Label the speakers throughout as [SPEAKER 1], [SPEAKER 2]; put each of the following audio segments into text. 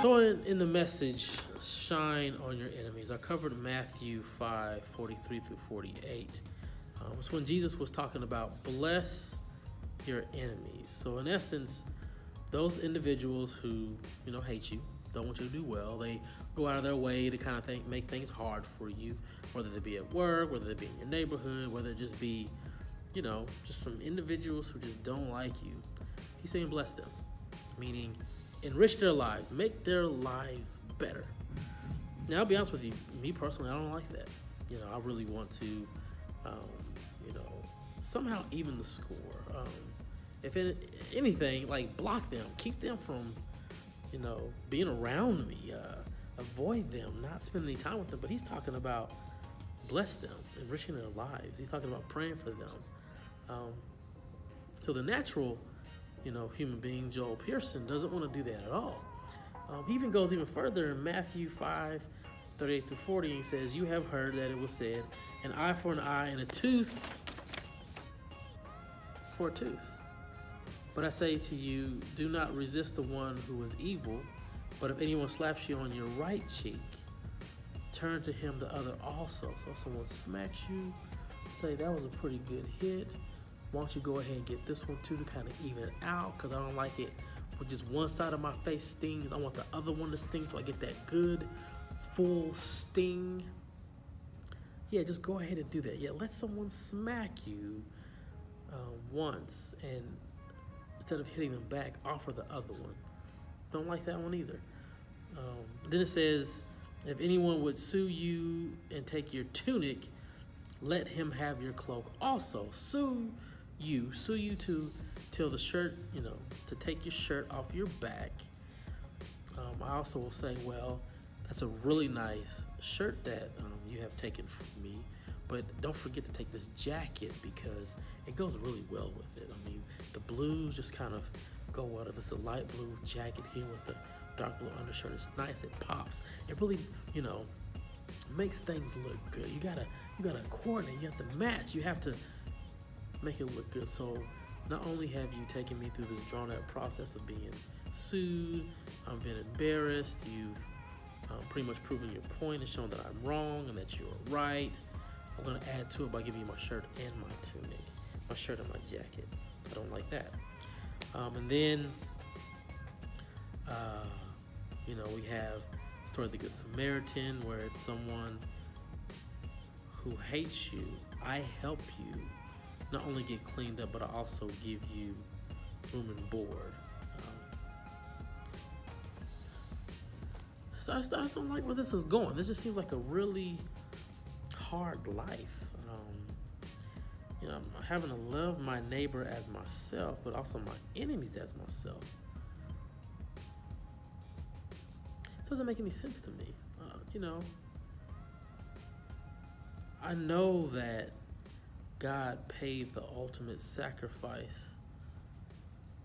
[SPEAKER 1] So in the message, shine on your enemies, I covered Matthew 5:43 through 48. It's when Jesus was talking about bless your enemies. So in essence, those individuals who, hate you, don't want you to do well, they go out of their way to kind of make things hard for you, whether they be at work, whether they be in your neighborhood, whether it just be, just some individuals who just don't like you. He's saying bless them, meaning enrich their lives, make their lives better. Now, I'll be honest with you, me personally, I don't like that. I really want to, somehow even the score. If anything, like block them, keep them from, being around me, avoid them, not spend any time with them. But he's talking about bless them, enriching their lives. He's talking about praying for them. So the natural, human being, Joel Pearson, doesn't want to do that at all. He even goes even further in Matthew 5:38 through 40, and he says, "You have heard that it was said, an eye for an eye and a tooth for a tooth. But I say to you, do not resist the one who is evil, but if anyone slaps you on your right cheek, turn to him the other also." So if someone smacks you, say, "That was a pretty good hit. Why don't you go ahead and get this one too to kind of even it out, because I don't like it with just one side of my face stings. I want the other one to sting so I get that good full sting." Yeah, just go ahead and do that. Yeah, let someone smack you once, and instead of hitting them back, offer the other one. Don't like that one either. Then it says, if anyone would sue you and take your tunic, let him have your cloak also. Sue you to tell the shirt, to take your shirt off your back. I also will say, well, that's a really nice shirt that you have taken from me, but don't forget to take this jacket because it goes really well with it. I mean, the blues just kind of go well. This a light blue jacket here with the dark blue undershirt. It's nice. It pops. It really, makes things look good. You gotta coordinate. You have to match. You have to make it look good. So not only have you taken me through this drawn out process of being sued, I've been embarrassed. You've pretty much proven your point and shown that I'm wrong and that you're right. I'm going to add to it by giving you my shirt and my tunic, my shirt and my jacket. I don't like that. And then, we have the story of the Good Samaritan, where it's someone who hates you. I help you not only get cleaned up, but I also give you room and board. So I just don't like where this is going. This just seems like a really hard life. I'm having to love my neighbor as myself, but also my enemies as myself. It doesn't make any sense to me. I know that God paid the ultimate sacrifice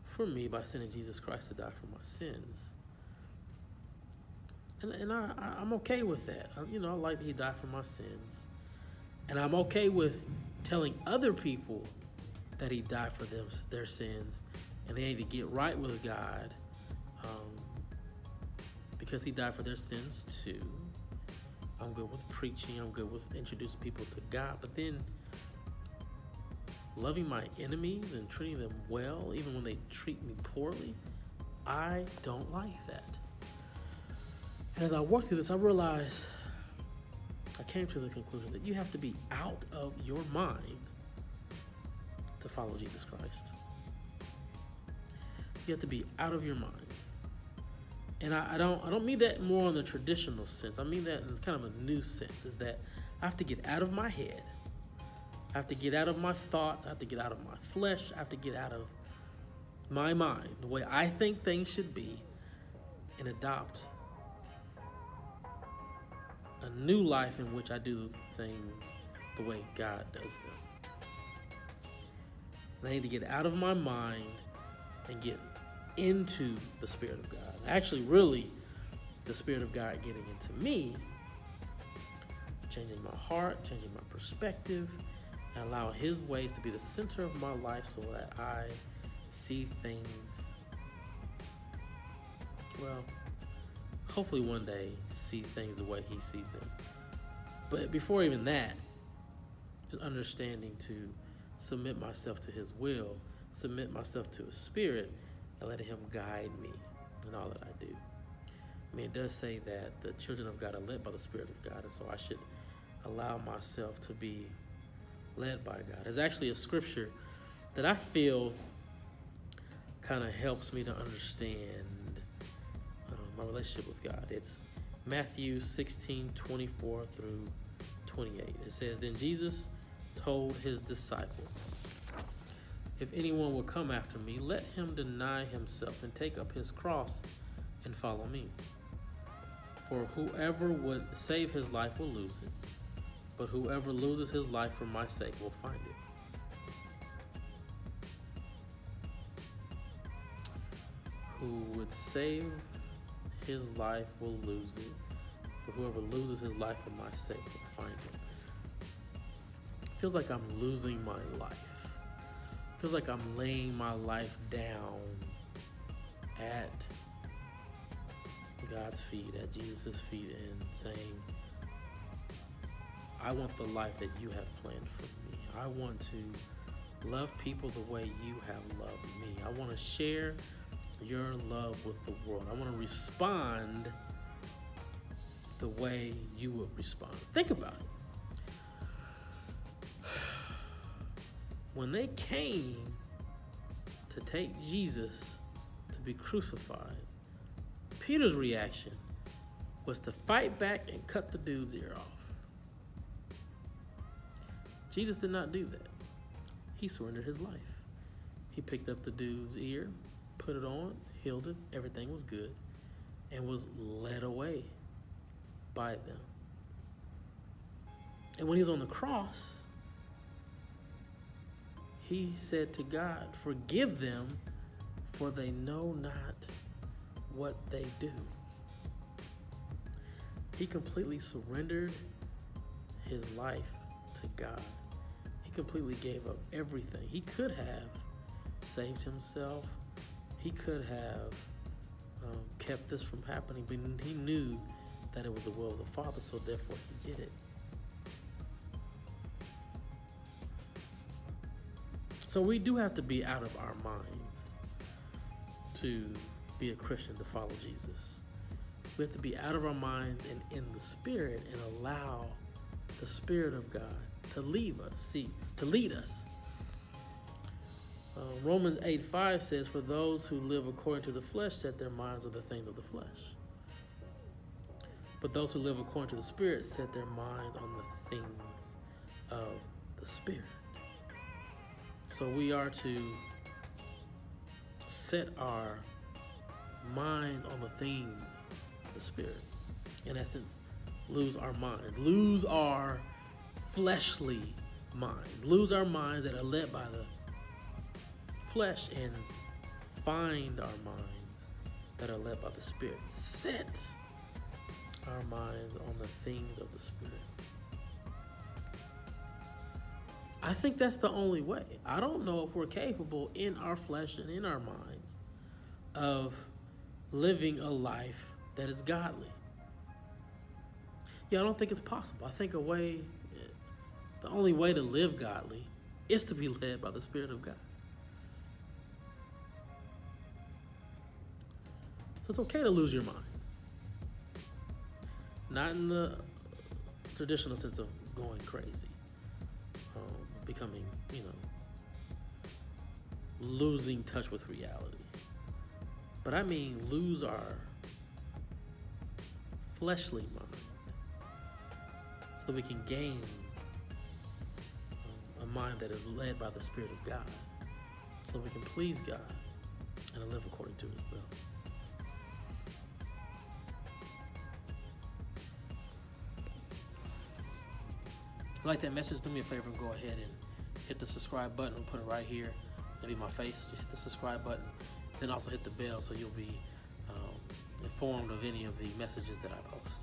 [SPEAKER 1] for me by sending Jesus Christ to die for my sins. And I'm okay with that. I like that he died for my sins. And I'm okay with telling other people that he died for their sins, and they need to get right with God because he died for their sins too. I'm good with preaching. I'm good with introducing people to God. But then loving my enemies and treating them well, even when they treat me poorly, I don't like that. And as I worked through this, I came to the conclusion that you have to be out of your mind to follow Jesus Christ. You have to be out of your mind. And I don't mean that more in the traditional sense. I mean that in kind of a new sense, is that I have to get out of my head. I have to get out of my thoughts. I have to get out of my flesh. I have to get out of my mind, the way I think things should be, and adopt a new life in which I do things the way God does them. And I need to get out of my mind and get into the Spirit of God. Actually, really, the Spirit of God getting into me, changing my heart, changing my perspective, and allowing his ways to be the center of my life so that I see things, well, hopefully one day see things the way he sees them. But before even that, just understanding to submit myself to his will, submit myself to his spirit, and letting him guide me in all that I do. I mean, it does say that the children of God are led by the Spirit of God, and so I should allow myself to be led by God. There's actually a scripture that I feel kind of helps me to understand my relationship with God. It's Matthew 16:24 through 28. It says, "Then Jesus told his disciples, 'If anyone will come after me, let him deny himself and take up his cross and follow me. For whoever would save his life will lose it, but whoever loses his life for my sake will find it.'" Who would save his life will lose it, but whoever loses his life for my sake will find it. It feels like I'm losing my life. It feels like I'm laying my life down at God's feet, at Jesus' feet, and saying, I want the life that you have planned for me. I want to love people the way you have loved me. I want to share your love with the world. I want to respond the way you would respond. Think about it. When they came to take Jesus to be crucified, Peter's reaction was to fight back and cut the dude's ear off. Jesus did not do that. He surrendered his life. He picked up the dude's ear, put it on, healed it, everything was good, and was led away by them. And when he was on the cross, he said to God, "Forgive them, for they know not what they do." He completely surrendered his life to God. He completely gave up everything. He could have saved himself. He could have kept this from happening, but he knew that it was the will of the Father, so therefore he did it. So we do have to be out of our minds to be a Christian, to follow Jesus. We have to be out of our minds and in the Spirit, and allow the Spirit of God to lead us. Romans 8:5 says, "For those who live according to the flesh set their minds on the things of the flesh. But those who live according to the Spirit set their minds on the things of the Spirit." So we are to set our minds on the things of the Spirit. In essence, lose our minds, lose our fleshly minds, lose our minds that are led by the flesh, and find our minds that are led by the Spirit. Set our minds on the things of the Spirit. I think that's the only way. I don't know if we're capable in our flesh and in our minds of living a life that is godly. I don't think it's possible. I think the only way to live godly is to be led by the Spirit of God. So it's okay to lose your mind. Not in the traditional sense of going crazy, becoming, losing touch with reality. But I mean lose our fleshly mind so that we can gain a mind that is led by the Spirit of God, so we can please God and live according to His will. If you like that message, do me a favor and go ahead and hit the subscribe button. I'll put it right here. It'll be my face. Just hit the subscribe button. Then also hit the bell so you'll be informed of any of the messages that I post.